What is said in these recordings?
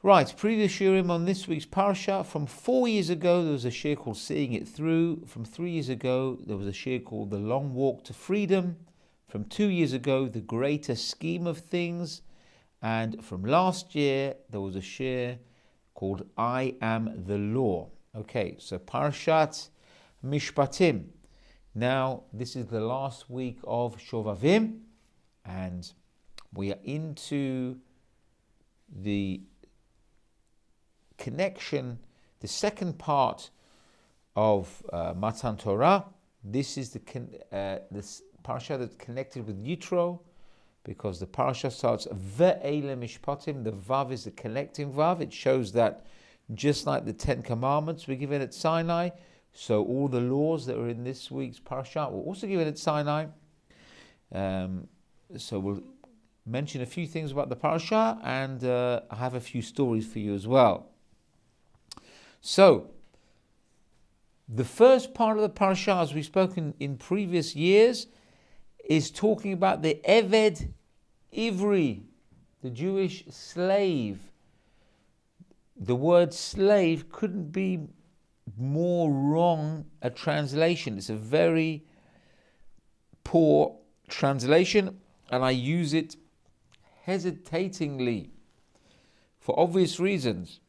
Right, previous shiurim on this week's parasha. From 4 years ago, there was a shiur called Seeing It Through. From 3 years ago, there was a shiur called The Long Walk to Freedom. From 2 years ago, The Greater Scheme of Things. And from last year, there was a shiur called I Am the Law. Okay, so Parashat Mishpatim. Now, this is the last week of Shovavim, and we are into the connection, the second part of Matan Torah. This is this parasha that's connected with Yitro, because the parasha starts Ve'ele Mishpatim. The Vav is the connecting Vav. It shows that just like the 10 Commandments were given at Sinai, so all the laws that are in this week's parasha were also given at Sinai. So we'll mention a few things about the parasha, and I have a few stories for you as well. So, the first part of the parasha, as we've spoken in previous years, is talking about the Eved Ivri, the Jewish slave. The word slave couldn't be more wrong a translation. It's a very poor translation, and I use it hesitatingly for obvious reasons.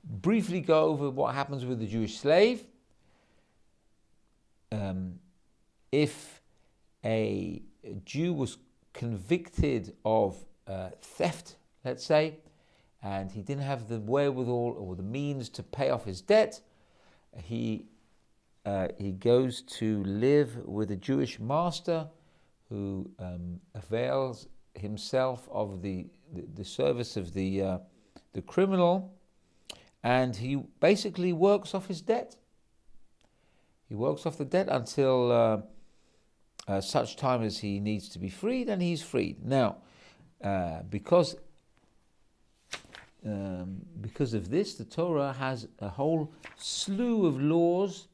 Briefly go over what happens with the Jewish slave. If a Jew was convicted of theft, let's say, and he didn't have the wherewithal or the means to pay off his debt, he goes to live with a Jewish master who avails himself of the service of the criminal, and he basically works off his debt. He works off the debt until such time as he needs to be freed, and he's freed. Now, because of this, the Torah has a whole slew of laws,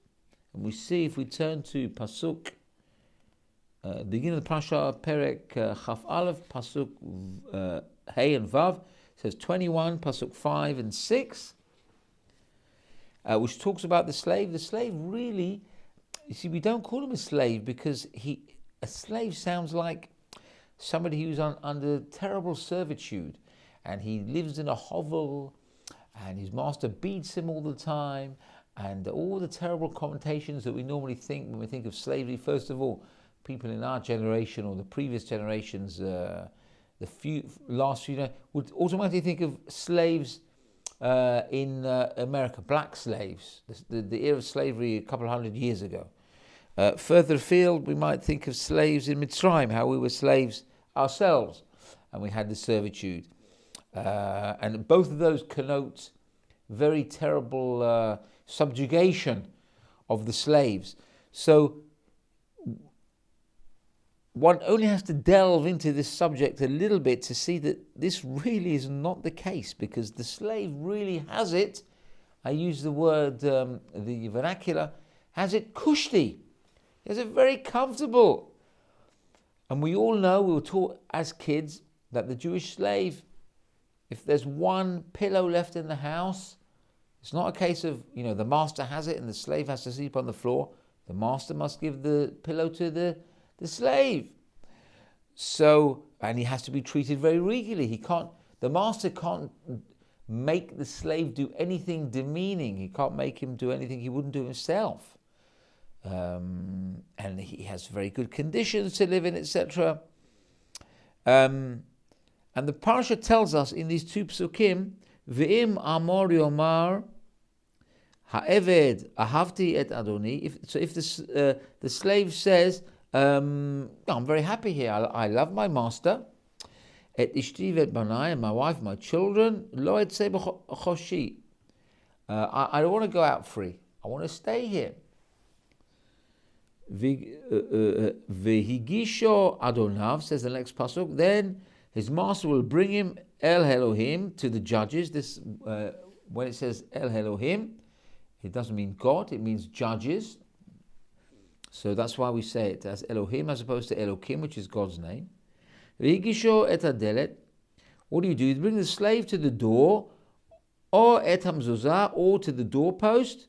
and we see, if we turn to Pasuk, beginning of the Parasha, Perek Chaf Aleph, Pasuk Hey and Vav, says 21, Pasuk 5 and 6, which talks about the slave. The slave really, you see, we don't call him a slave because a slave sounds like somebody who's under terrible servitude, and he lives in a hovel, and his master beats him all the time, and all the terrible connotations that we normally think when we think of slavery. First of all, people in our generation or the previous generations, last few, would automatically think of slaves in America, black slaves, the era of slavery a couple of 100 years ago. Further afield, we might think of slaves in Mitzrayim, how we were slaves ourselves, and we had the servitude. And both of those connote very terrible subjugation of the slaves. So one only has to delve into this subject a little bit to see that this really is not the case, because the slave really has it, I use the word, the vernacular, has it kushti. He has it very comfortable. And we all know, we were taught as kids, that the Jewish slave, if there's one pillow left in the house, it's not a case of, the master has it and the slave has to sleep on the floor. The master must give the pillow to the slave. So, and he has to be treated very regally. The master can't make the slave do anything demeaning. He can't make him do anything he wouldn't do himself. And he has very good conditions to live in, etc. And the parasha tells us in these two psukim, V'im amor yomar ha'eved ahavti et adoni. If the slave says, I'm very happy here, I love my master, et ishti v'et banai, my wife, my children, lo etzeh b'choshi. I don't want to go out free. I want to stay here. V'higisho adonav, says the next pasuk, then his master will bring him El Elohim to the judges. This when it says El Elohim, it doesn't mean God, it means judges. So that's why we say it as Elohim as opposed to Elokim, which is God's name. V'higisho et hadelet what do? You bring the slave to the door, or et hamzuzah, or to the doorpost,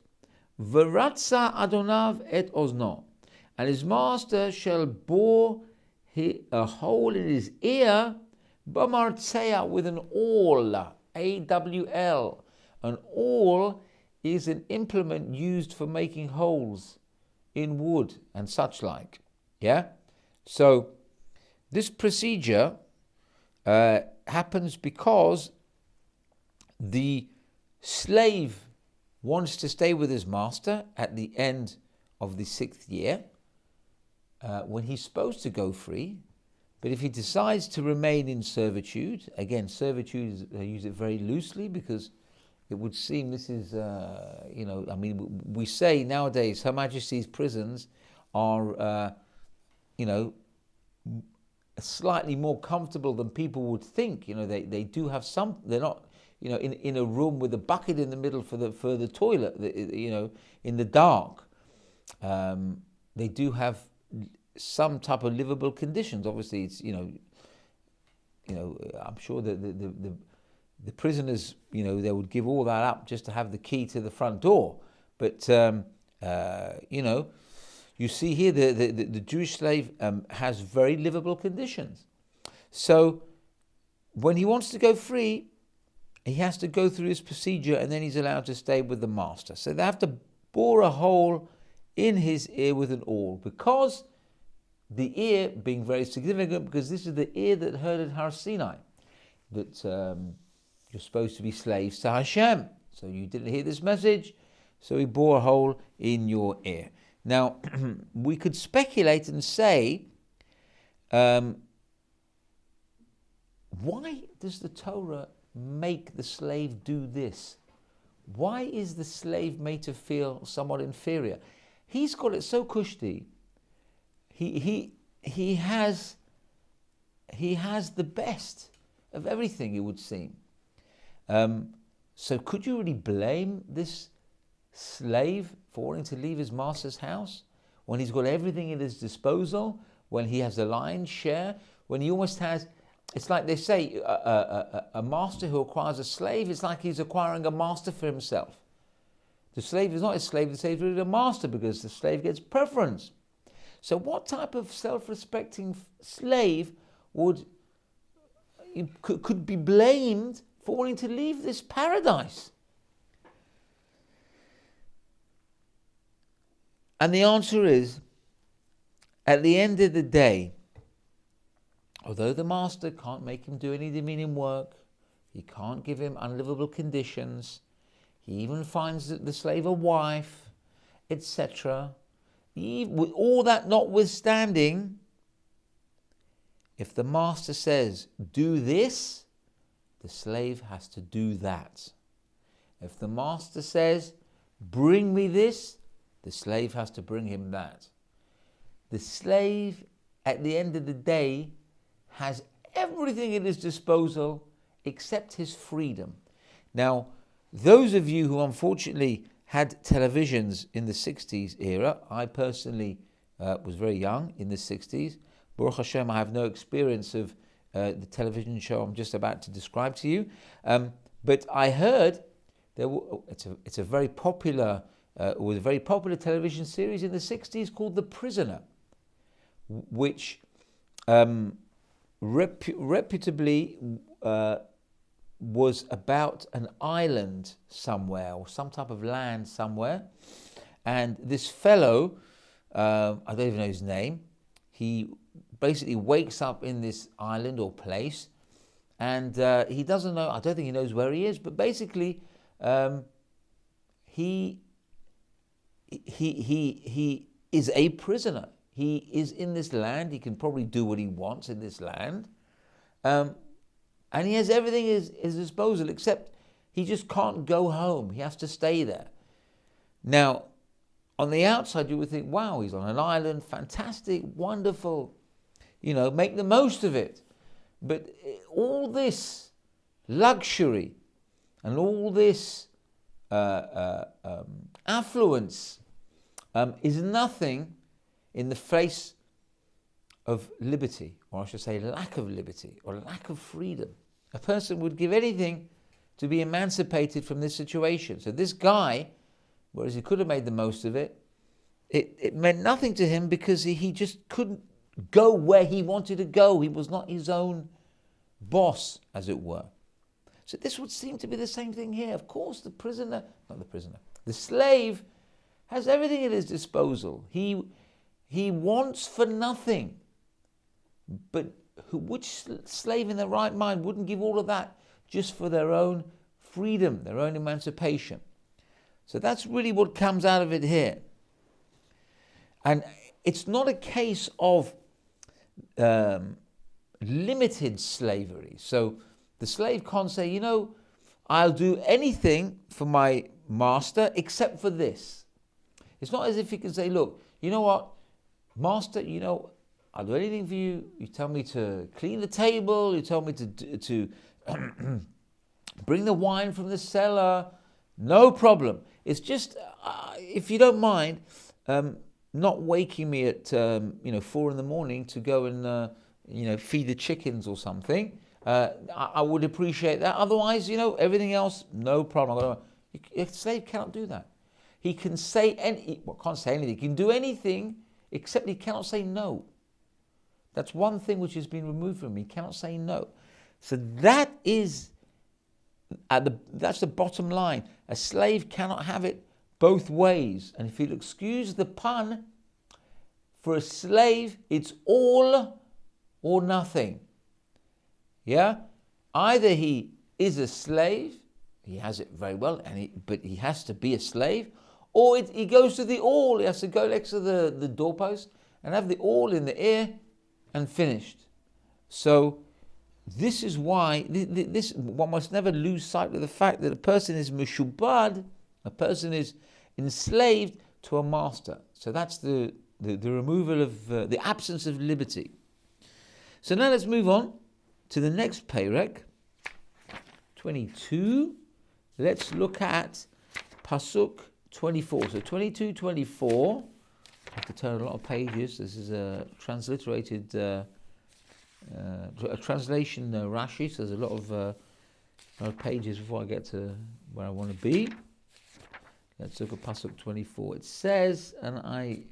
v'ratza adonav et ozno, and his master shall bore a hole in his ear, b'martzea, with an awl, A-W-L. An awl is an implement used for making holes in wood and such like. Yeah? So this procedure happens because the slave wants to stay with his master at the end of the 6th year, when he's supposed to go free. But if he decides to remain in servitude, again, servitude, I use it very loosely because it would seem this is, we say nowadays Her Majesty's prisons are, slightly more comfortable than people would think. They do have some, they're not, in a room with a bucket in the middle for the toilet, in the dark. They do have some type of livable conditions. Obviously, it's I'm sure that the prisoners, they would give all that up just to have the key to the front door. But you see here the Jewish slave has very livable conditions. So when he wants to go free, he has to go through his procedure, and then he's allowed to stay with the master. So they have to bore a hole in his ear with an awl, because the ear being very significant, because this is the ear that heard at Har Sinai, that you're supposed to be slaves to Hashem. So you didn't hear this message, so he bore a hole in your ear. Now, we could speculate and say, why does the Torah make the slave do this? Why is the slave made to feel somewhat inferior? He's got it so kushti. He has the best of everything, it would seem. So could you really blame this slave for wanting to leave his master's house when he's got everything at his disposal, when he has the lion's share, when he almost has? It's like they say, a master who acquires a slave, it's like he's acquiring a master for himself. The slave is not a slave, the slave is really a master, because the slave gets preference. So what type of self-respecting slave could be blamed for wanting to leave this paradise? And the answer is, at the end of the day, although the master can't make him do any demeaning work, he can't give him unlivable conditions, he even finds the slave a wife, etc., with all that notwithstanding, if the master says, do this, the slave has to do that. If the master says, bring me this, the slave has to bring him that. The slave, at the end of the day, has everything at his disposal except his freedom. Now, those of you who unfortunately had televisions in the 60s era, I personally was very young in the 60s. Baruch Hashem, I have no experience of the television show I'm just about to describe to you. But I heard it's a very popular, was a very popular television series in the 60s called The Prisoner, which reputably was about an island somewhere, or some type of land somewhere. And this fellow, I don't even know his name, he basically wakes up in this island or place, and he doesn't know, I don't think he knows where he is, but basically he is a prisoner. He is in this land. He can probably do what he wants in this land. And he has everything at his disposal, except he just can't go home. He has to stay there. Now, on the outside, you would think, wow, he's on an island, fantastic, wonderful, make the most of it. But all this luxury and all this affluence is nothing in the face of liberty, or I should say lack of liberty, or lack of freedom. A person would give anything to be emancipated from this situation. So this guy, whereas he could have made the most of it, it meant nothing to him because he just couldn't go where he wanted to go. He was not his own boss, as it were. So this would seem to be the same thing here. Of course, the slave has everything at his disposal. He wants for nothing. But which slave in their right mind wouldn't give all of that just for their own freedom, their own emancipation? So that's really what comes out of it here. And it's not a case of limited slavery. So the slave can't say, I'll do anything for my master except for this. It's not as if he can say, look, you know what, master, I'll do anything for you. You tell me to clean the table. You tell me to bring the wine from the cellar. No problem. It's just, if you don't mind, not waking me at 4 a.m. to go and feed the chickens or something. I would appreciate that. Otherwise, everything else, no problem. A slave cannot do that. He can say can't say anything. He can do anything except he cannot say no. That's one thing which has been removed from him. He cannot say no. So that is that's the bottom line. A slave cannot have it both ways. And if you'll excuse the pun, for a slave, it's all or nothing. Yeah? Either he is a slave, he has it very well, but he has to be a slave, or he goes to the awl. He has to go next to the doorpost and have the awl in the ear and finished. So this is why one must never lose sight of the fact that a person is mishubad, a person is enslaved to a master. So that's the removal of the absence of liberty. So now let's move on to the next parak, 22. Let's look at Pasuk 24. So 22, 24. I have to turn a lot of pages. This is a transliterated a translation Rashi. So there's a lot of pages before I get to where I want to be. Let's look at Pasuk 24. It says, and I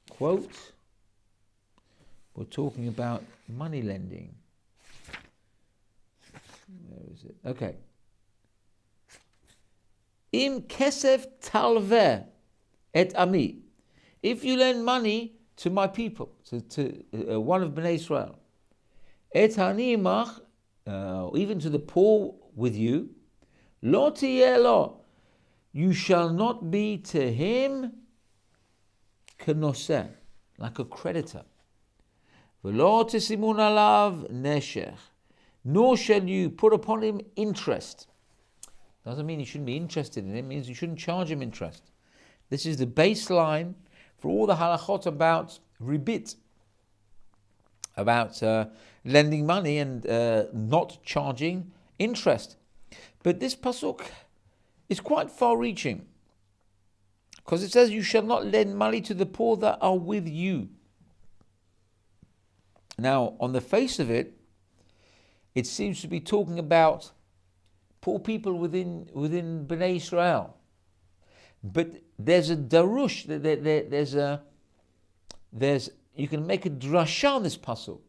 quote, we're talking about money lending. Where is it? Okay. Im kesef talveh et ami. If you lend money to my people, to one of Bnei Israel, et hanimach, even to the poor with you, lo tiyeh lo, you shall not be to him kenoseh, like a creditor. V'lo tesimun alav neshech, nor shall you put upon him interest. Doesn't mean you shouldn't be interested in him, it means you shouldn't charge him interest. This is the baseline for all the halachot about ribit, about lending money and not charging interest. But this pasuk is quite far-reaching, because it says you shall not lend money to the poor that are with you. Now, on the face of it, it seems to be talking about poor people within Bnei Israel. But there's a darush, you can make a drasha on this pasuk.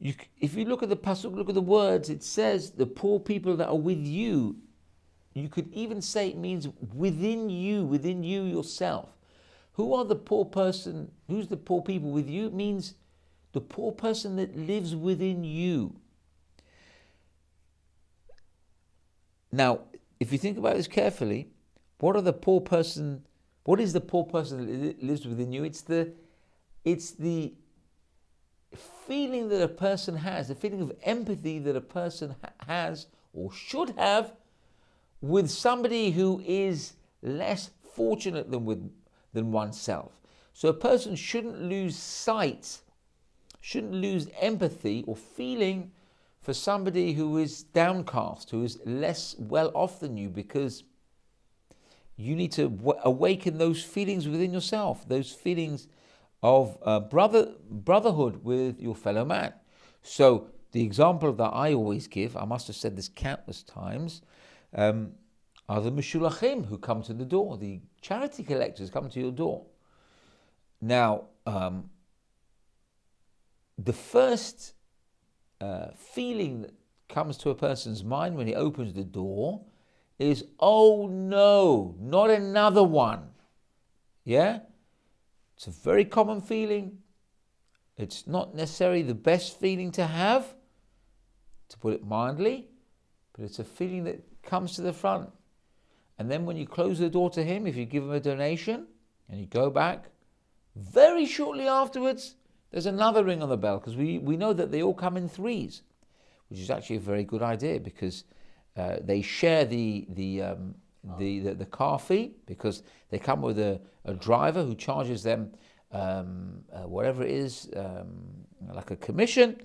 If you look at the pasuk, look at the words, it says the poor people that are with you. You could even say it means within you yourself. Who are the poor person? Who's the poor people with you? It means the poor person that lives within you. Now, if you think about this carefully, what is the poor person that lives within you? It's the feeling that a person has, the feeling of empathy that a person has or should have with somebody who is less fortunate than oneself. So a person shouldn't lose sight, shouldn't lose empathy or feeling for somebody who is downcast, who is less well off than you, because you need to awaken those feelings within yourself, those feelings of brotherhood with your fellow man. So the example that I always give, I must have said this countless times, are the Mishulachim who come to the door, the charity collectors come to your door. Now, the first feeling that comes to a person's mind when he opens the door is, oh no, not another one. Yeah? It's a very common feeling. It's not necessarily the best feeling to have, to put it mildly, but it's a feeling that comes to the front. And then when you close the door to him, if you give him a donation and you go back, very shortly afterwards, there's another ring on the bell, because we know that they all come in threes, which is actually a very good idea, because they share the car fee, because they come with a driver who charges them whatever it is, like a commission.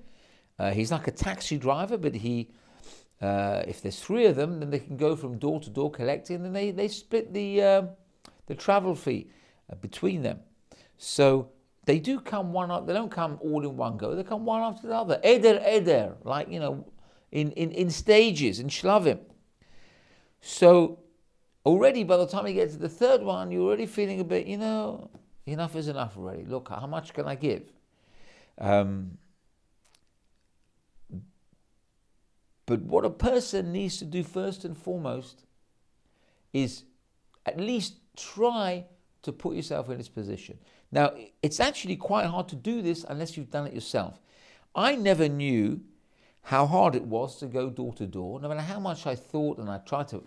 He's like a taxi driver, but if there's three of them, then they can go from door to door collecting, and then they split the travel fee between them. So they do come one up. They don't come all in one go. They come one after the other. Eder, like, in stages, in shlavim. So already by the time you get to the third one, you're already feeling a bit, enough is enough already. Look, how much can I give? But what a person needs to do first and foremost is at least try to put yourself in this position. Now, it's actually quite hard to do this unless you've done it yourself. I never knew how hard it was to go door to door, no matter how much I thought and I tried to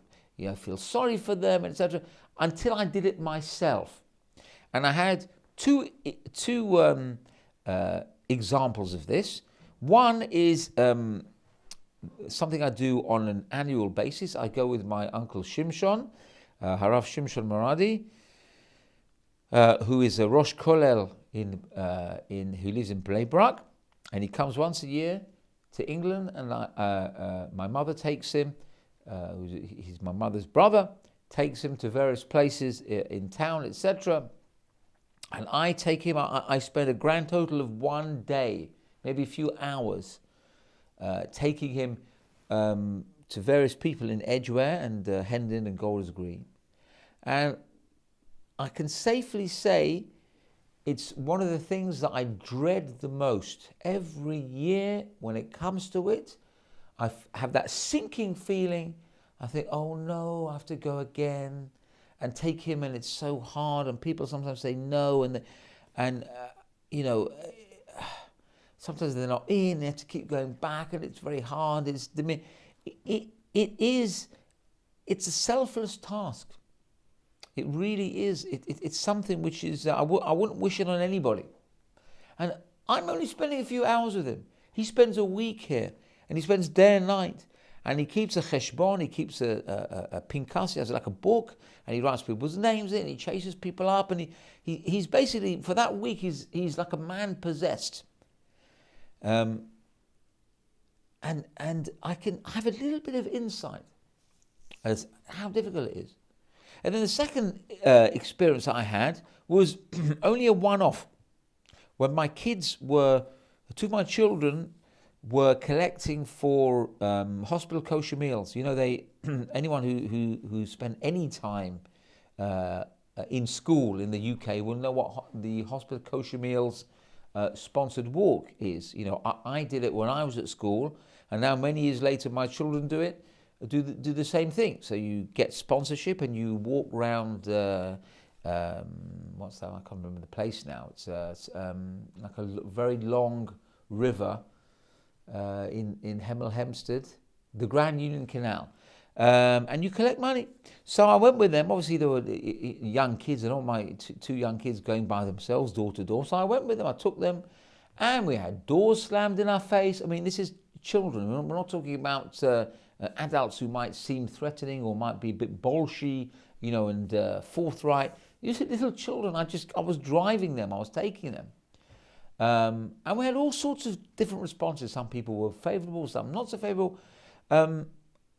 feel sorry for them, etc., until I did it myself. And I had two examples of this. One is something I do on an annual basis. I go with my uncle Shimshon, Harav Shimshon Moradi, who is a Rosh Kollel who lives in Bnei Brak, and he comes once a year to England, and my mother takes him. He's my mother's brother, takes him to various places in town, etc. And I take him. I spend a grand total of one day, maybe a few hours, taking him to various people in Edgware and Hendon and Golders Green, and I can safely say it's one of the things that I dread the most. Every year, when it comes to it, I have that sinking feeling. I think, oh no, I have to go again and take him, and it's so hard. And people sometimes say no, and sometimes they're not in. They have to keep going back, and it's very hard. It's a selfless task. It really is. It's something which is, I wouldn't wish it on anybody. And I'm only spending a few hours with him. He spends a week here, and he spends day and night. And he keeps a cheshbon, he keeps a pinkas, he has like a book, and he writes people's names in, he chases people up, and he's basically, for that week, he's like a man possessed. And I can have a little bit of insight as how difficult it is. And then the second experience I had was only a one-off. When two of my children were collecting for hospital kosher meals. Anyone who spent any time in school in the UK will know what the hospital kosher meals sponsored walk is. I did it when I was at school, and now many years later my children do the same thing. So you get sponsorship and you walk around, what's that? I can't remember the place now. It's like a very long river in Hemel Hempstead, the Grand Union Canal. And you collect money. So I went with them. Obviously there were young kids, and all my two young kids going by themselves door to door. So I went with them, I took them, and we had doors slammed in our face. I mean, this is children. We're not talking about adults who might seem threatening or might be a bit bolshy, and forthright. These little children, I was driving them, I was taking them. And we had all sorts of different responses. Some people were favourable, some not so favourable. And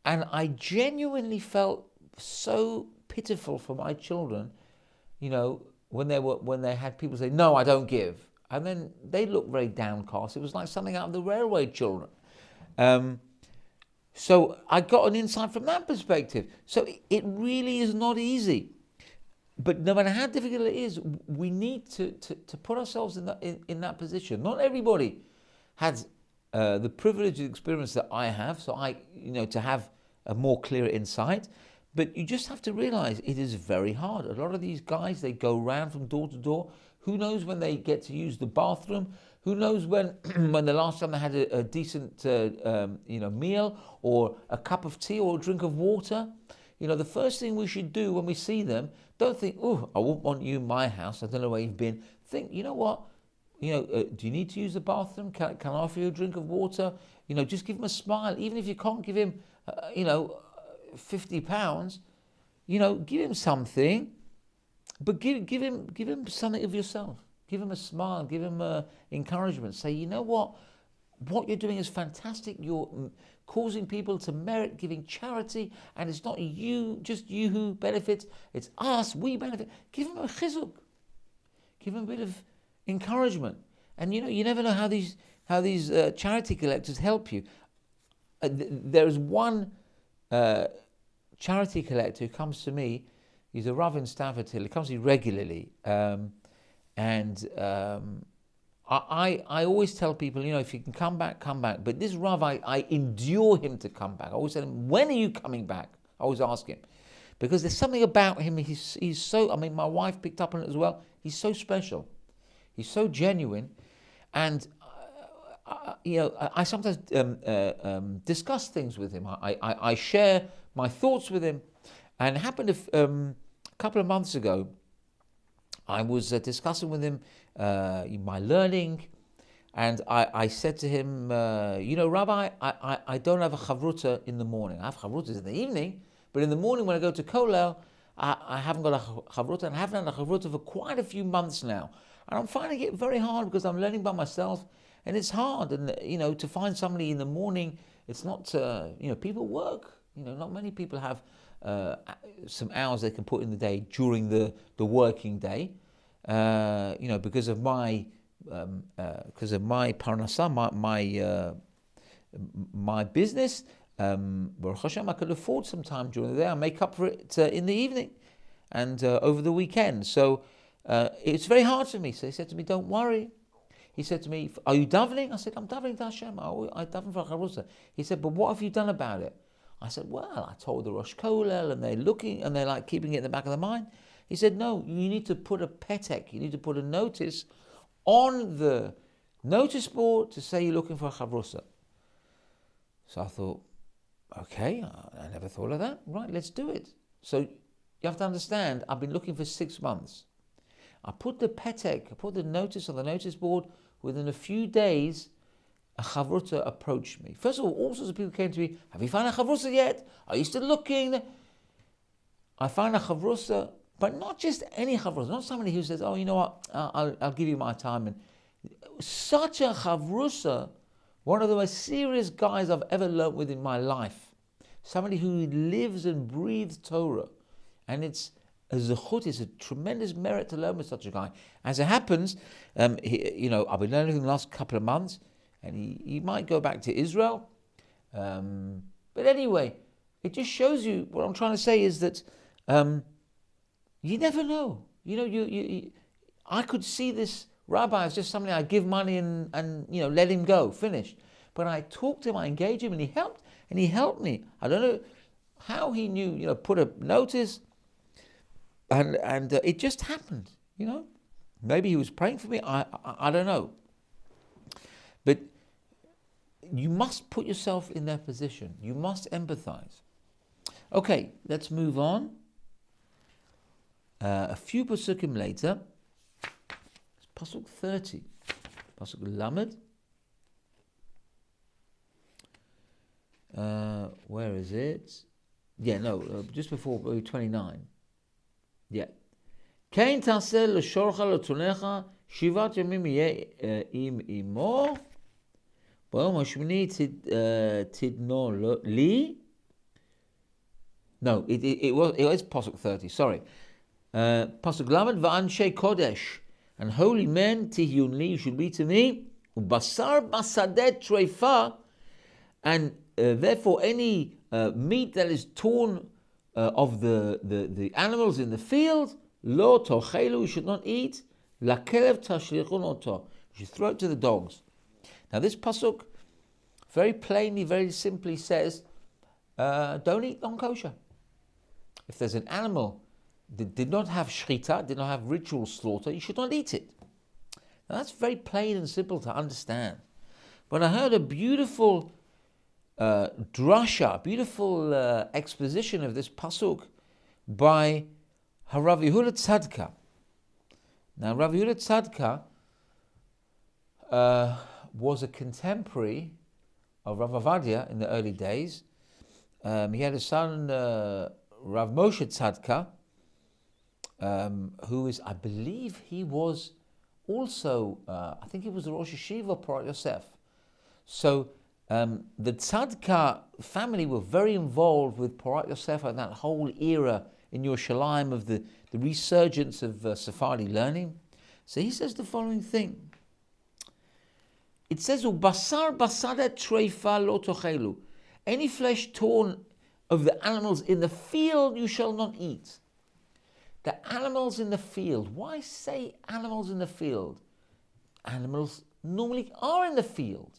I genuinely felt so pitiful for my children, when they had people say, no, I don't give. And then they looked very downcast. It was like something out of the Railway Children. So I got an insight from that perspective. So it really is not easy. But no matter how difficult it is, we need to put ourselves in that position. Not everybody has the privileged experience that I have, so to have a more clear insight. But you just have to realize it is very hard. A lot of these guys, they go around from door to door. Who knows when they get to use the bathroom? Who knows when when the last time they had a decent meal or a cup of tea or a drink of water? The first thing we should do when we see them, don't think, oh, I won't want you in my house. I don't know where you've been. Think, you know what? Do you need to use the bathroom? Can I offer you a drink of water? Just give him a smile. Even if you can't give him, £50, give him something, but give him something of yourself. Give him a smile, give him encouragement. Say, you know what you're doing is fantastic. You're causing people to merit giving charity, and it's not just you who benefits, it's us, we benefit. Give him a chizuk. Give him a bit of encouragement. And you never know how these charity collectors help you. There's one charity collector who comes to me. He's a Rav in Stamford Hill. He comes to me regularly, I always tell people, if you can come back, come back. But this Rav, I endure him to come back. I always tell him, when are you coming back? I always ask him, because there's something about him. He's so. My wife picked up on it as well. He's so special. He's so genuine, and I sometimes discuss things with him. I share my thoughts with him, and it happened a couple of months ago. I was discussing with him my learning, and I said to him, Rabbi, I don't have a chavruta in the morning. I have chavrutas in the evening, but in the morning when I go to Kollel, I haven't got a chavruta, and I haven't had a chavruta for quite a few months now. And I'm finding it very hard because I'm learning by myself, and it's hard. And to find somebody in the morning, it's not. People work. Not many people have some hours they can put in the day during the working day. Because of my parnasa, my business. Baruch Hashem, I could afford some time during the day. I make up for it in the evening and over the weekend. So it's very hard for me. So he said to me, "Don't worry." He said to me, "Are you davening?" I said, "I'm davening to Hashem. I daven for Charusa." He said, "But what have you done about it?" I said, "Well, I told the Rosh Kollel, and they're looking, and they're like keeping it in the back of their mind." He said, "No, you need to put a petek, you need to put a notice on the notice board to say you're looking for a chavrusa." So I thought, okay, I never thought of that. Right, let's do it. So you have to understand, I've been looking for 6 months. I put the petek, I put the notice on the notice board. Within a few days, a chavruta approached me. First of all sorts of people came to me, "Have you found a chavrusa yet? Are you still looking?" I found a chavrusa, but not just any chavrusa, not somebody who says, "Oh, you know what, I'll give you my time." And such a chavrusa, one of the most serious guys I've ever learnt with in my life. Somebody who lives and breathes Torah. And it's a zechut, it's a tremendous merit to learn with such a guy. As it happens, I've been learning with him the last couple of months, and he might go back to Israel. But anyway, it just shows you, what I'm trying to say is that you never know. I could see this rabbi as just somebody I give money and let him go, finished. But I talked to him, I engaged him, and he helped me. I don't know how he knew, put a notice, and it just happened, Maybe he was praying for me, I don't know. But you must put yourself in their position. You must empathize. Okay, let's move on. A few pasukim later, it's pasuk 30, pasuk lamed. Where is it? Just before 29. Yeah. Kain taseh l'shorcha l'tunecha shivat yamim yeh im imo b'yom hashmini tidno li. No, it was pasuk 30. Sorry, pasuk lamed v'anshe kodesh, and holy men tihyun li, should be to me. Ubasar basadet treifa, And therefore any meat that is torn of the animals in the field, lo tochelu, you should not eat, lakelev tashlichun oto, you should throw it to the dogs. Now this pasuk very plainly, very simply says, don't eat non-kosher. If there's an animal that did not have shchita, did not have ritual slaughter, you should not eat it. Now that's very plain and simple to understand. But I heard a beautiful drasha, beautiful exposition of this pasuk by Rav Yehuda Tzadka. Now Rav Yehuda Tzadka was a contemporary of Rav Avadia in the early days. He had a son, Rav Moshe Tzadka, who is, I believe he was also, I think he was the Rosh Yeshiva of Porat Yosef. So the Tzadka family were very involved with Porat Yosef and that whole era in Yerushalayim of the resurgence of Sephardi learning. So he says the following thing. It says, "Basar basada treifa lo tochelu." Any flesh torn of the animals in the field you shall not eat. The animals in the field. Why say animals in the field? Animals normally are in the field.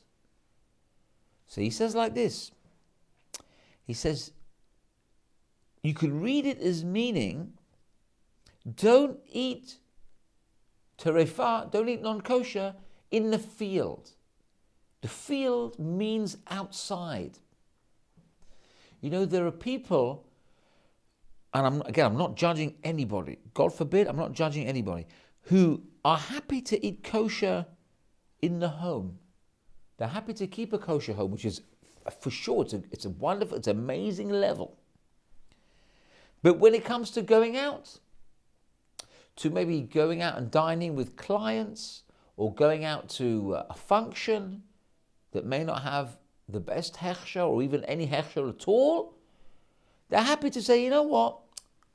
So he says like this. He says, you could read it as meaning, don't eat terefa, don't eat non-kosher in the field. The field means outside. You know, there are people, and I'm not judging anybody, God forbid, I'm not judging anybody, who are happy to eat kosher in the home. They're happy to keep a kosher home, which is, for sure, it's a wonderful, it's an amazing level. But when it comes to going out, to maybe going out and dining with clients, or going out to a function that may not have the best hechsher, or even any hechsher at all, they're happy to say, you know what,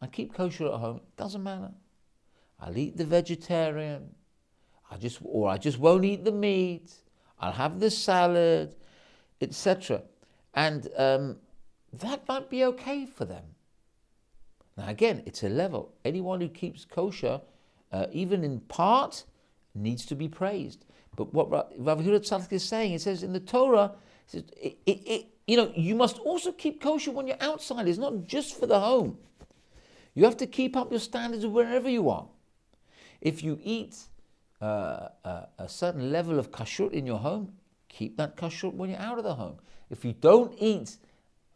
I keep kosher at home, it doesn't matter. I'll eat the vegetarian, I just won't eat the meat, I'll have the salad, etc. And that might be okay for them. Now again, it's a level. Anyone who keeps kosher, even in part, needs to be praised. But what Rav Yehuda Tzadka is saying, it says in the Torah, it says, you must also keep kosher when you're outside. It's not just for the home. You have to keep up your standards wherever you are. If you eat a certain level of kashrut in your home, keep that kashrut when you're out of the home. If you don't eat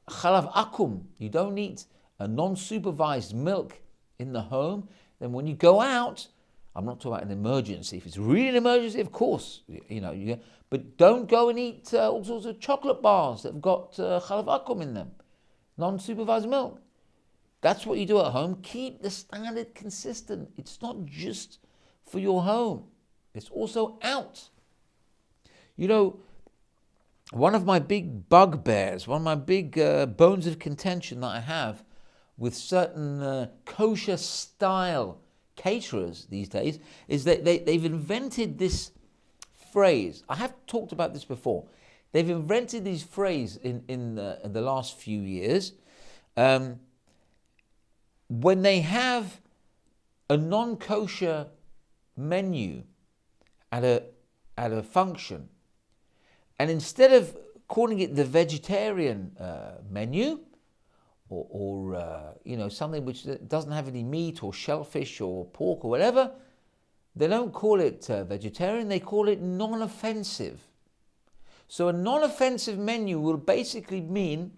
chalav akum, you don't eat a non-supervised milk in the home, then when you go out, I'm not talking about an emergency. If it's really an emergency, of course, but don't go and eat all sorts of chocolate bars that have got chalav akum in them, non-supervised milk. That's what you do at home. Keep the standard consistent. It's not just for your home. It's also out. One of my big bugbears, one of my big bones of contention that I have with certain kosher style caterers these days is that they've invented this phrase. I have talked about this before. They've invented these phrases in the last few years. When they have a non-kosher menu at a function, and instead of calling it the vegetarian menu, or something which doesn't have any meat or shellfish or pork or whatever, they don't call it vegetarian, they call it non-offensive. So a non-offensive menu will basically mean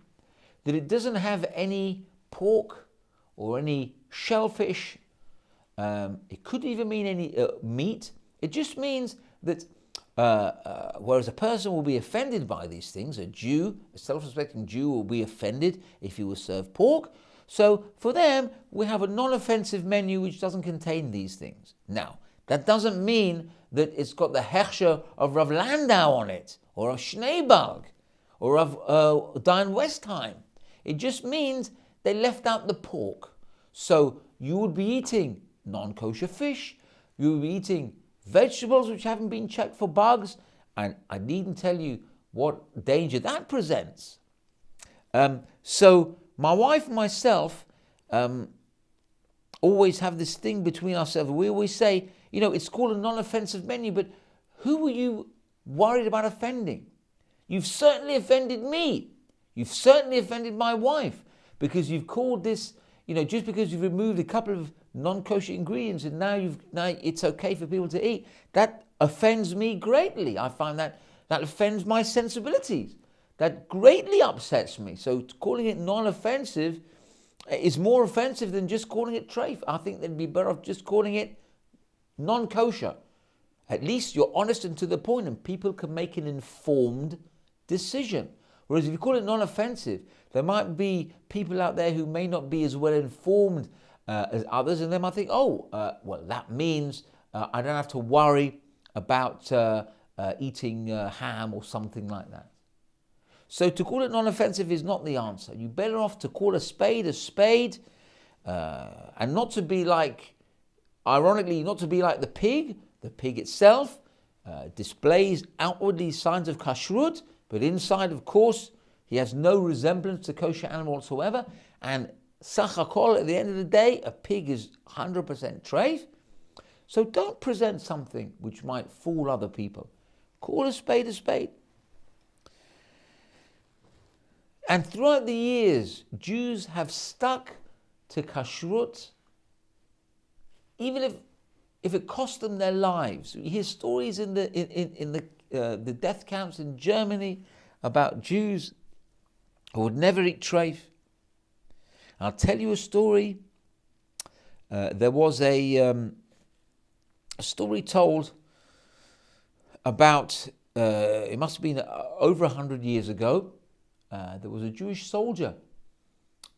that it doesn't have any pork or any shellfish. It could even mean any meat. It just means that whereas a person will be offended by these things, a self-respecting Jew will be offended if he was served pork. So for them, we have a non-offensive menu which doesn't contain these things. Now, that doesn't mean that it's got the hechsher of Rav Landau on it, or of Schneebalg, or of Diane Westheim. It just means they left out the pork. So you would be eating non-kosher fish, you would be eating vegetables which haven't been checked for bugs, and I needn't tell you what danger that presents. So my wife and myself always have this thing between ourselves. We always say, it's called a non-offensive menu, but who are you worried about offending? You've certainly offended me. You've certainly offended my wife, because you've called this, just because you've removed a couple of non-kosher ingredients and now it's okay for people to eat. That offends me greatly. I find that offends my sensibilities. That greatly upsets me. So calling it non-offensive is more offensive than just calling it treif. I think they'd be better off just calling it non-kosher. At least you're honest and to the point, and people can make an informed decision. Whereas if you call it non-offensive, there might be people out there who may not be as well informed as others, and they might think, well, that means I don't have to worry about eating ham or something like that. So to call it non-offensive is not the answer. You're better off to call a spade, and not to be like, ironically, not to be like the pig. The pig itself displays outwardly signs of kashrut, but inside, of course, he has no resemblance to kosher animal whatsoever. And sachakol, at the end of the day, a pig is 100% treif. So don't present something which might fool other people. Call a spade a spade. And throughout the years, Jews have stuck to kashrut, even if it cost them their lives. You hear stories in the death camps in Germany about Jews who would never eat treif. I'll tell you a story. There was a story told about, it must have been over 100 years ago. There was a Jewish soldier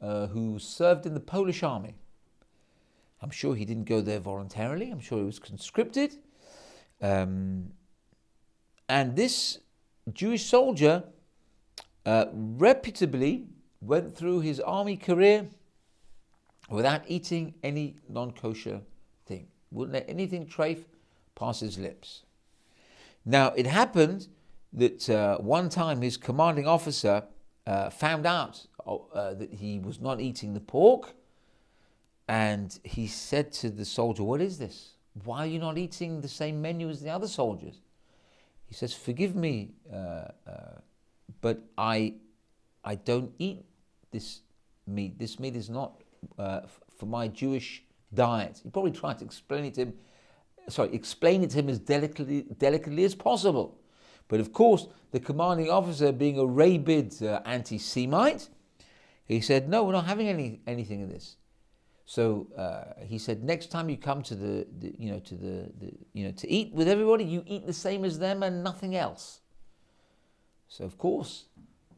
who served in the Polish army. I'm sure he didn't go there voluntarily. I'm sure he was conscripted. And this Jewish soldier reputably went through his army career without eating any non-kosher thing. Wouldn't let anything treif pass his lips. Now, it happened that one time his commanding officer found out that he was not eating the pork, and he said to the soldier, "What is this? Why are you not eating the same menu as the other soldiers?" He says, "Forgive me, but I don't eat this meat. This meat is not for my Jewish diet." He probably tried to explain it to him as delicately as possible. But of course, the commanding officer, being a rabid anti-Semite, he said, "No, we're not having anything of this." So he said, "Next time you come to to eat with everybody, you eat the same as them and nothing else." So of course,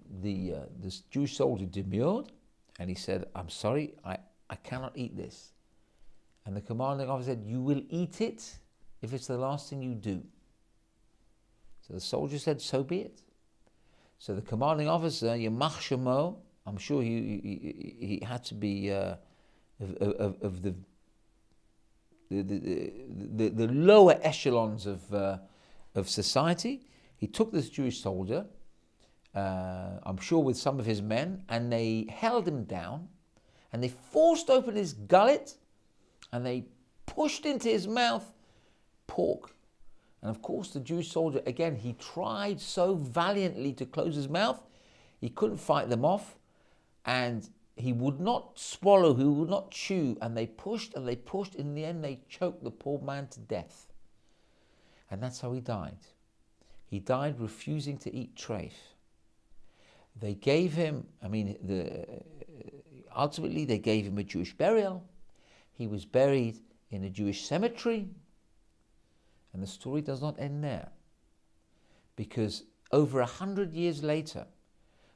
this Jewish soldier demurred, and he said, "I'm sorry, I cannot eat this." And the commanding officer said, "You will eat it if it's the last thing you do." So the soldier said, "So be it." So the commanding officer, Yamach Shemo, I'm sure he had to be of the lower echelons of society. He took this Jewish soldier, I'm sure with some of his men, and they held him down, and they forced open his gullet, and they pushed into his mouth pork. And of course, the Jewish soldier, again, he tried so valiantly to close his mouth, he couldn't fight them off, and he would not swallow, he would not chew, and they pushed, in the end they choked the poor man to death. And that's how he died. He died refusing to eat treif. They gave him, ultimately they gave him a Jewish burial. He was buried in a Jewish cemetery. And the story does not end there. Because over 100 years later,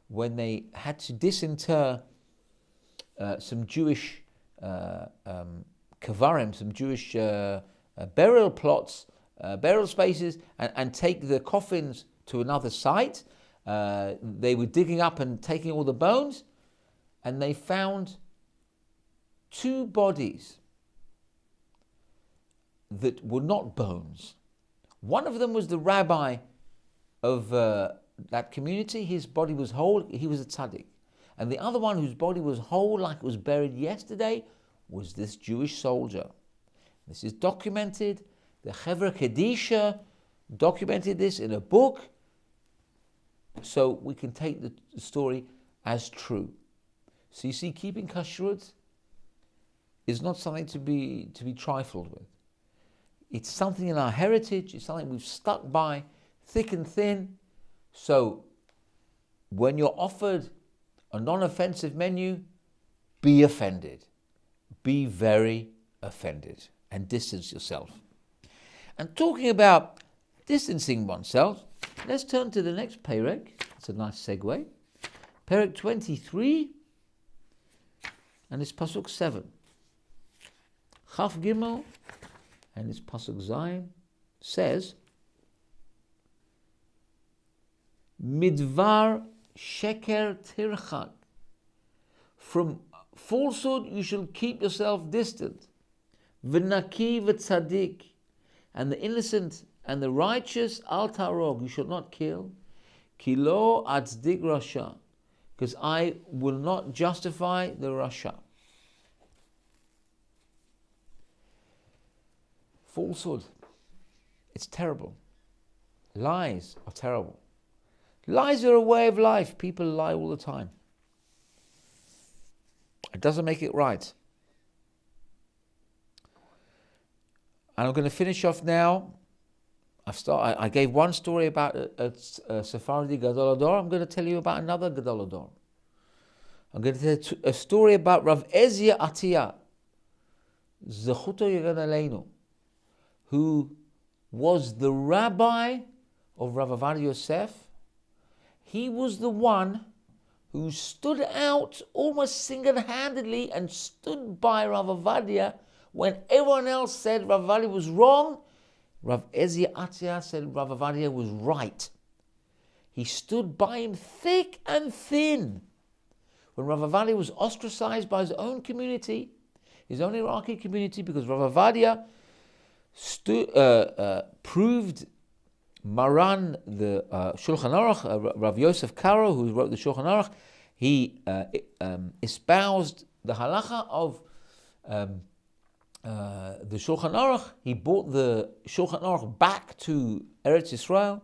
when they had to disinter some Jewish kavarim, some Jewish burial plots, burial spaces, and take the coffins to another site, they were digging up and taking all the bones, and they found two bodies that were not bones. One of them was the rabbi of the that community, his body was whole, he was a tzaddik. And the other one whose body was whole like it was buried yesterday was this Jewish soldier. This is documented. The Chevra Kedisha documented this in a book. So we can take the story as true. So you see, keeping kashrut is not something to be trifled with. It's something in our heritage. It's something we've stuck by thick and thin. So when you're offered a non-offensive menu, be offended. Be very offended and distance yourself. And talking about distancing oneself, let's turn to the next perek. It's a nice segue. Perek 23, and it's pasuk 7. Chaf Gimel, and it's pasuk Zayin, says, Midvar sheker tirchak. From falsehood you shall keep yourself distant. V'naki v'tzadik. And the innocent and the righteous, al tarog, you shall not kill. Ki lo atzdik rasha. Because I will not justify the rasha. Falsehood. It's terrible. Lies are terrible. Lies are a way of life. People lie all the time. It doesn't make it right. And I'm going to finish off now. I gave one story about a Sephardi Gadol Hador. I'm going to tell you about another Gadol Hador. I'm going to tell a story about Rav Ezia Atiyah, Zechuto Yigad Aleinu, who was the rabbi of Rav Ovadia Yosef. He was the one who stood out almost single-handedly and stood by Rav Ovadia when everyone else said Rav Ovadia was wrong. Rav Ezia Atiyah said Rav Ovadia was right. He stood by him thick and thin. When Rav Ovadia was ostracized by his own community, his own Iraqi community, because Rav Ovadia proved Maran, the Shulchan Aruch, Rav Yosef Karo, who wrote the Shulchan Aruch, he espoused the halacha of the Shulchan Aruch. He brought the Shulchan Aruch back to Eretz Yisrael,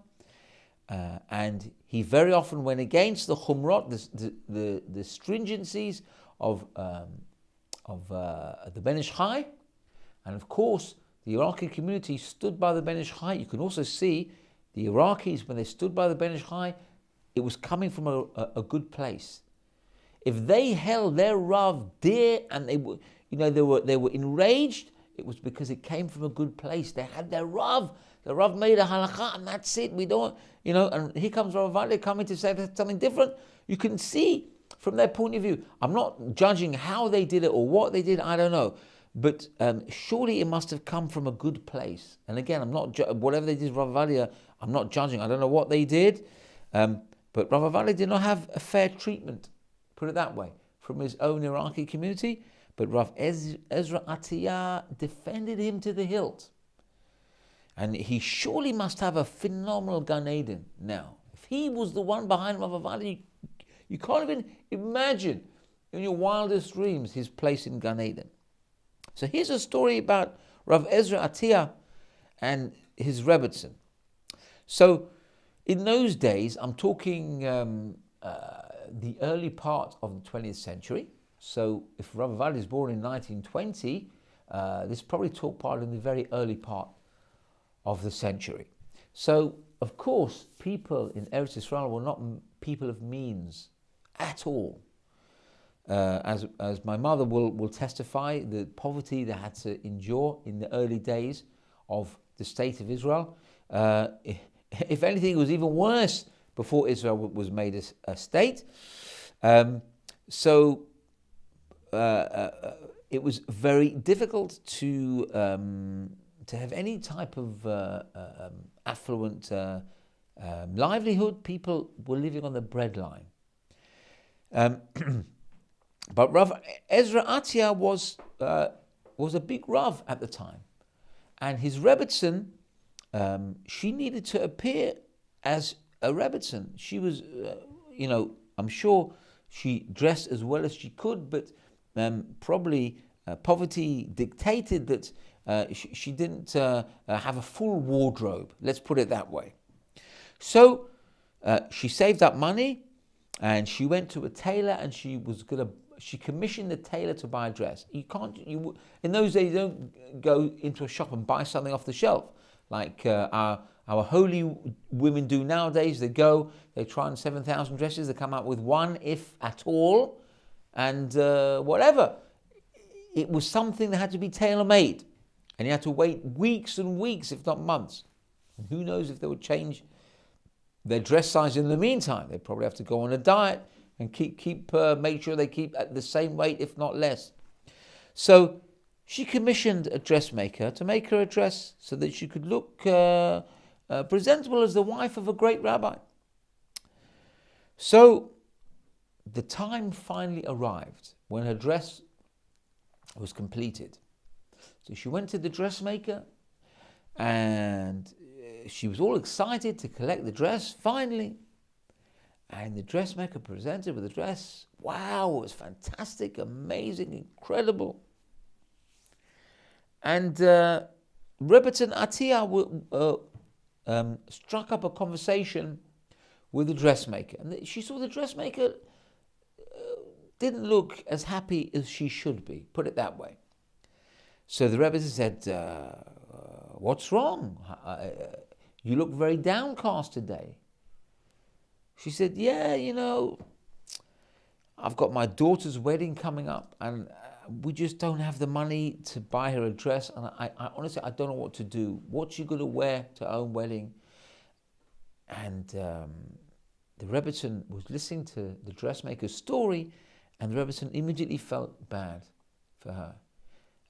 and he very often went against the chumrot, the stringencies of the Ben Ish Chai, and of course the Iraqi community stood by the Ben Ish Chai. You can also see the Iraqis, when they stood by the Ben Ish Chai, it was coming from a good place. If they held their Rav dear and they were enraged, it was because it came from a good place. They had their Rav. The Rav made a halakha, and that's it. We don't, and here comes Rav Ovadia coming to say something different. You can see from their point of view. I'm not judging how they did it or what they did. I don't know. But surely it must have come from a good place. And again, I'm not whatever they did, Rav Ovadia, I'm not judging. I don't know what they did, but Rav Ovadia did not have a fair treatment, put it that way, from his own Iraqi community. But Rav Ezra Atiyah defended him to the hilt, and he surely must have a phenomenal Gan Eden now. If he was the one behind Rav Ovadia, you can't even imagine in your wildest dreams his place in Gan Eden. So here's a story about Rav Ezra Atiyah and his Rebbetzin. So in those days, I'm talking the early part of the 20th century. So if Rav Ovadia is born in 1920, this probably took part in the very early part of the century. So of course, people in Eretz Yisrael were not people of means at all. As my mother will testify, the poverty they had to endure in the early days of the state of Israel, if anything, it was even worse before Israel was made a state. So it was very difficult to have any type of affluent livelihood. People were living on the bread line. But Rav Ezra Atiyah was a big Rav at the time, and his Rebbetzin, she needed to appear as a Rebbetzin. She was, I'm sure she dressed as well as she could, but probably poverty dictated that she didn't have a full wardrobe. Let's put it that way. So she saved up money, and she went to a tailor, and she commissioned the tailor to buy a dress. In those days, you don't go into a shop and buy something off the shelf like our holy women do nowadays. They try on 7,000 dresses, they come out with one, if at all, and whatever. It was something that had to be tailor-made, and you had to wait weeks and weeks, if not months. And who knows if they would change their dress size in the meantime. They'd probably have to go on a diet and make sure they keep at the same weight, if not less. So she commissioned a dressmaker to make her a dress so that she could look presentable as the wife of a great rabbi. So the time finally arrived when her dress was completed. So she went to the dressmaker, and she was all excited to collect the dress finally. And the dressmaker presented with the dress. Wow, it was fantastic, amazing, incredible. And Rebbetzin Atiyah struck up a conversation with the dressmaker. And she saw the dressmaker didn't look as happy as she should be, put it that way. So the Rebbetzin said, what's wrong? You look very downcast today. She said, yeah, I've got my daughter's wedding coming up, and we just don't have the money to buy her a dress, and I honestly, I don't know what to do. What's she going to wear to her own wedding? And the Rebbetzin was listening to the dressmaker's story, and the Rebbetzin immediately felt bad for her.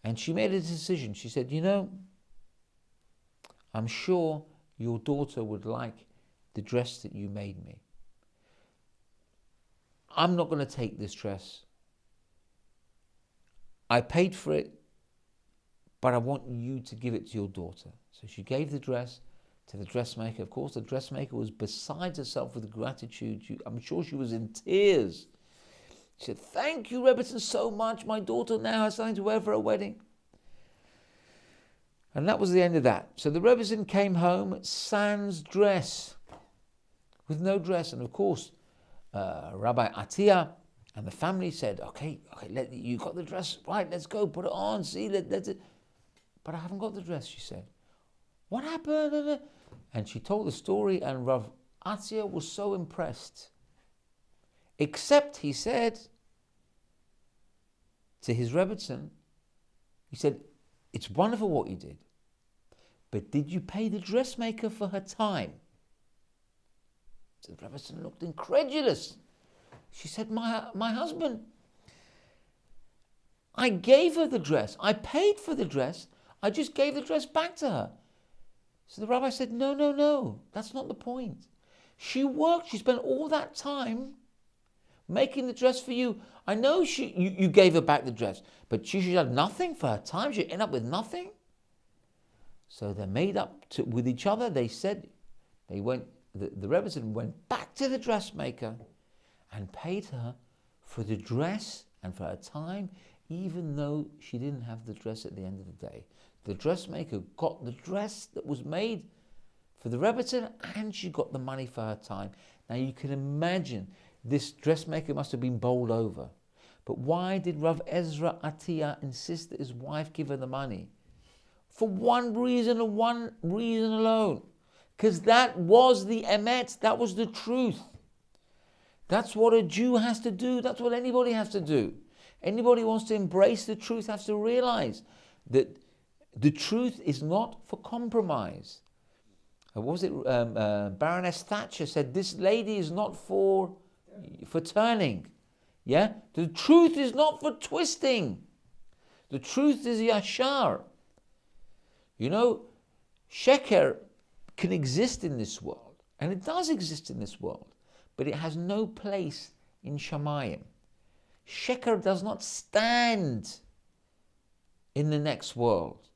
And she made a decision. She said, I'm sure your daughter would like the dress that you made me. I'm not going to take this dress. I paid for it, but I want you to give it to your daughter. So she gave the dress to the dressmaker. Of course, the dressmaker was beside herself with gratitude. I'm sure she was in tears. She said, thank you, Rebbetzin, so much. My daughter now has something to wear for her wedding. And that was the end of that. So the Rebbetzin came home sans dress, with no dress. And of course, Rabbi Atiyah and the family said, okay, you got the dress, right, let's go, put it on, see, let's it. But I haven't got the dress, she said. What happened? And she told the story, and Rav Atiyah was so impressed. Except, he said to his Rebbetzin, he said, it's wonderful what you did, but did you pay the dressmaker for her time? So the Rebbetzin looked incredulous. She said, my husband, I gave her the dress. I paid for the dress. I just gave the dress back to her. So the rabbi said, no, that's not the point. She worked, she spent all that time making the dress for you. I know you gave her back the dress, but she should have nothing for her time. She'd end up with nothing. So they made up with each other. They said, the Rebbetzin went back to the dressmaker and paid her for the dress and for her time, even though she didn't have the dress at the end of the day. The dressmaker got the dress that was made for the Rebbetzin, and she got the money for her time. Now you can imagine this dressmaker must have been bowled over. But why did Rav Ezra Atiyah insist that his wife give her the money? For one reason and one reason alone. Because that was the emet, that was the truth. That's what a Jew has to do. That's what anybody has to do. Anybody who wants to embrace the truth has to realize that the truth is not for compromise. What was it? Baroness Thatcher said, this lady is not for turning. Yeah? The truth is not for twisting. The truth is yashar. Sheker can exist in this world, and it does exist in this world, but it has no place in Shamayim. Sheker does not stand in the next world.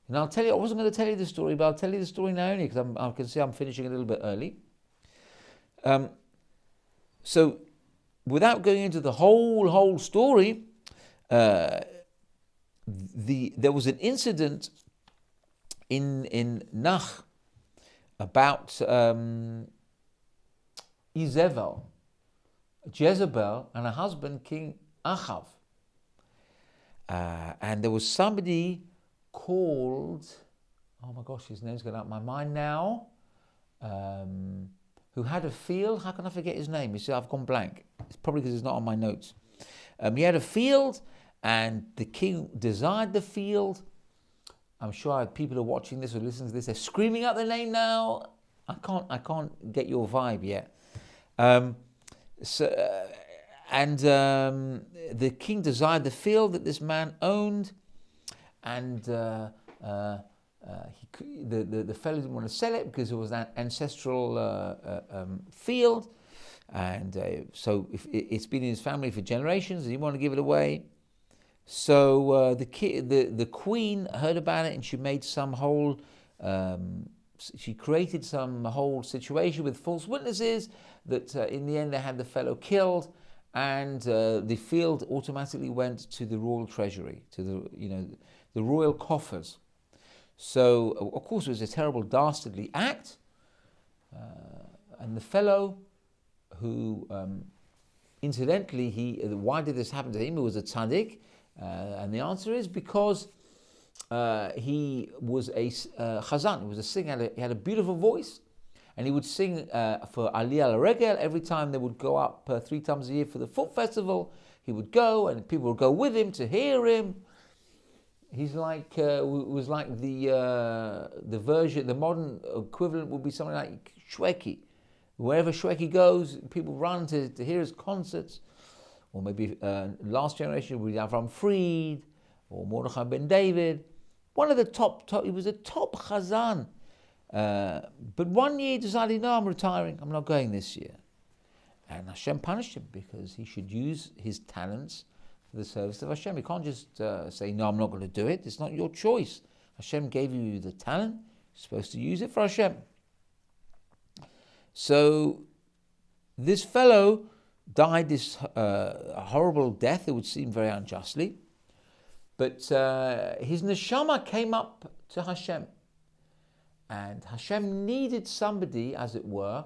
And I'll tell you, I wasn't going to tell you the story, but I'll tell you the story now only because I can see I'm finishing a little bit early. So, without going into the whole story, there was an incident in Nach about Jezebel, and her husband, King Achav. And there was somebody called, oh my gosh, his name's gone out of my mind now, who had a field. How can I forget his name? You see, I've gone blank. It's probably because it's not on my notes. He had a field, and the king desired the field. I'm sure people are watching this or listening to this. They're screaming out the name now. I can't get your vibe yet. The king desired the field that this man owned, and the fellow didn't want to sell it because it was an ancestral field, and so it's been in his family for generations, and he didn't want to give it away. So the queen heard about it, and she made some whole. She created some whole situation with false witnesses that in the end they had the fellow killed, and the field automatically went to the royal treasury, to the royal coffers. So of course it was a terrible dastardly act, and the fellow who incidentally why did this happen to him? He was a tzaddik, and the answer is because he was a chazan, he was a singer, he had a beautiful voice, and he would sing for Aliyah Regel every time they would go up 3 times a year for the foot festival. He would go, and people would go with him to hear him. He's like was like the version, the modern equivalent would be something like Shweki. Wherever Shweki goes, people run to hear his concerts. Or maybe last generation would be Avram Fried or Mordechai ben David. One of the top, he was a top chazan. But one year he decided, no, I'm retiring. I'm not going this year. And Hashem punished him because he should use his talents for the service of Hashem. You can't just say, no, I'm not going to do it. It's not your choice. Hashem gave you the talent. You're supposed to use it for Hashem. So this fellow died this horrible death. It would seem very unjustly. But his neshama came up to Hashem. And Hashem needed somebody, as it were,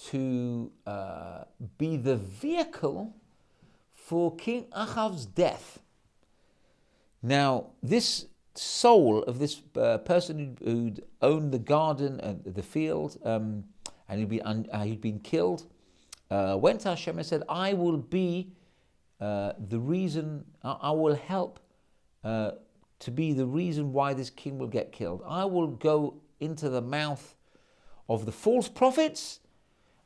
to be the vehicle for King Achav's death. Now, this soul of this person who'd owned the garden and the field, and he'd been killed, went to Hashem and said, I will be the reason, I will help to be the reason why this king will get killed. I will go into the mouth of the false prophets,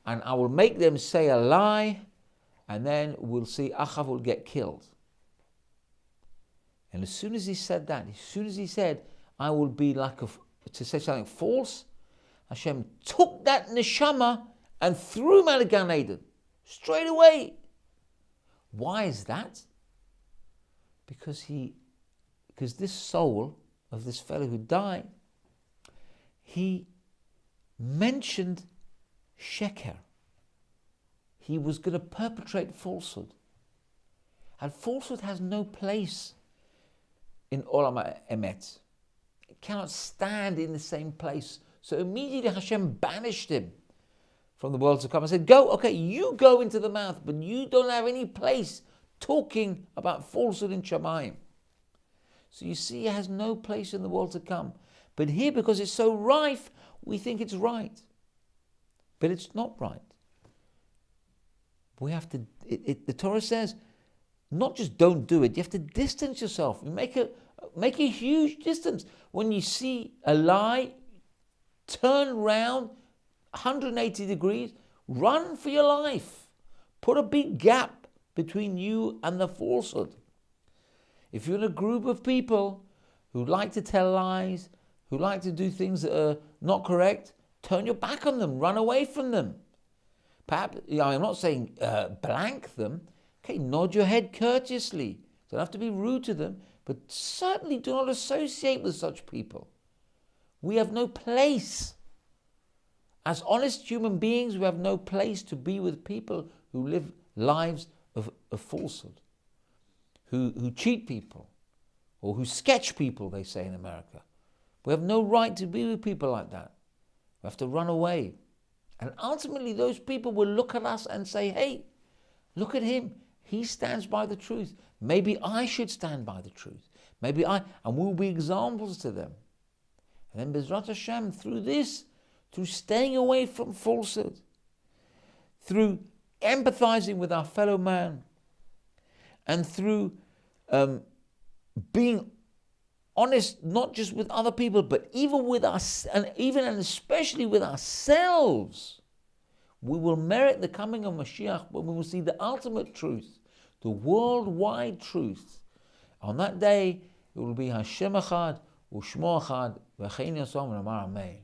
and I will make them say a lie, and then we'll see Achav will get killed. And as soon as he said that, as soon as he said, I will be like to say something false, Hashem took that neshama and threw him out of Gan Eden straight away. Why is that? Because this soul of this fellow who died, he mentioned sheker. He was going to perpetrate falsehood. And falsehood has no place in Olam Emet. It cannot stand in the same place. So immediately Hashem banished him from the world to come and said, go, okay, you go into the mouth, but you don't have any place talking about falsehood in Shamayim. So you see, it has no place in the world to come. But here, because it's so rife, we think it's right. But it's not right. We have to, the Torah says, not just don't do it, you have to distance yourself. You make a huge distance. When you see a lie, turn around 180 degrees, run for your life. Put a big gap between you and the falsehood. If you're in a group of people who like to tell lies, who like to do things that are not correct, turn your back on them, run away from them. Perhaps, I'm not saying blank them. Okay, nod your head courteously. Don't have to be rude to them, but certainly do not associate with such people. We have no place. As honest human beings, we have no place to be with people who live lives of falsehood, who cheat people, or who sketch people, they say in America. We have no right to be with people like that. We have to run away. And ultimately, those people will look at us and say, hey, look at him. He stands by the truth. Maybe I should stand by the truth. And we'll be examples to them. And then Bezrat Hashem, through this, through staying away from falsehood, through empathizing with our fellow man, and through being honest, not just with other people, but even with us, and especially with ourselves, we will merit the coming of Mashiach when we will see the ultimate truth, the worldwide truth. On that day, it will be Hashem Echad, U'Shmo Echad, V'chein Yasom V'Amar Amen.